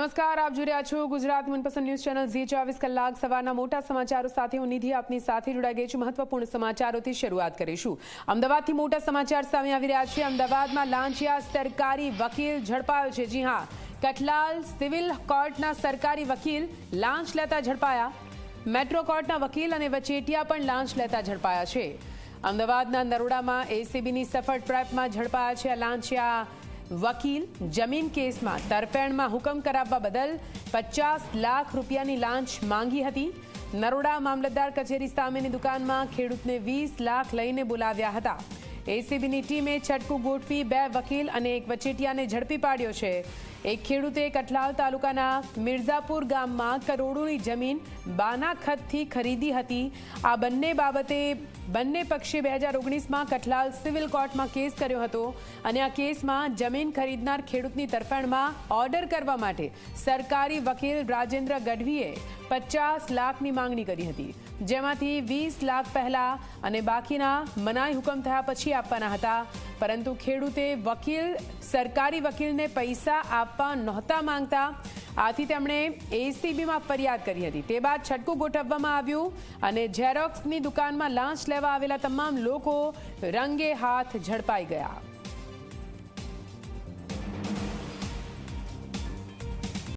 નમસ્કાર, આપ જોઈ રહ્યા છો ગુજરાત મનપસંદ ન્યૂઝ ચેનલ ઝી 24 કલાક સવારના મોટા સમાચારો સાથે હું નિધિ આપની સાથે જોડાઈ ગઈ છું। મહત્વપૂર્ણ સમાચારોથી શરૂઆત કરીશું। અમદાવાદથી મોટા સમાચાર સામે આવી રહ્યા છે। અમદાવાદમાં લાંચિયા સરકારી વકીલ ઝડપાયો છે। જી હા, કઠલાલ સિવિલ કોર્ટના સરકારી વકીલ લાંચ લેતા ઝડપાયા। મેટ્રો કોર્ટના વકીલ અને વચેટિયા પણ લાંચ લેતા ઝડપાયા છે। અમદાવાદના નરોડામાં એસીબીની સફળ ટ્રેપમાં ઝડપાયા છે લાંચિયા વકીલ। જમીન કેસમાં તરફેણમાં હુકમ કરાવવા બદલ 50 લાખ રૂપિયાની લાંચ માંગી હતી। નરોડા મામલતદાર કચેરી સામેની દુકાનમાં ખેડૂતને 20 લાખ લઈને બોલાવ્યા હતા। એસીબીની ટીમે છટકું ગોઠવી 2 વકીલ અને એક વચેટિયાને ઝડપી પાડ્યો છે। એક ખેડૂતે કઠલાલ તાલુકાના મિર્ઝાપુર ગામમાં કરોડોની જમીન બાનાખતથી ખરીદી હતી। આ બંને બાબતે બંને પક્ષે 2019માં કઠલાલ સિવિલ કોર્ટમાં કેસ કર્યો હતો અને આ કેસમાં જમીન ખરીદનાર ખેડૂતની તરફેણમાં ઓર્ડર કરવા માટે સરકારી વકીલ રાજેન્દ્ર ગઢવીએ 50 લાખની માંગણી કરી હતી, જેમાંથી 20 લાખ પહેલા અને બાકીના મનાઈ હુકમ થયા પછી આપવાના હતા। પરંતુ ખેડૂતે સરકારી વકીલને પૈસા આપવા નહોતા માંગતા, આથી તેમણે એસીબીમાં ફરિયાદ કરી હતી। તે બાદ છટકું ગોઠવવામાં આવ્યું અને ઝેરોક્સની દુકાનમાં લાંચ લેવા આવેલા તમામ લોકો રંગે હાથ ઝડપાઈ ગયા।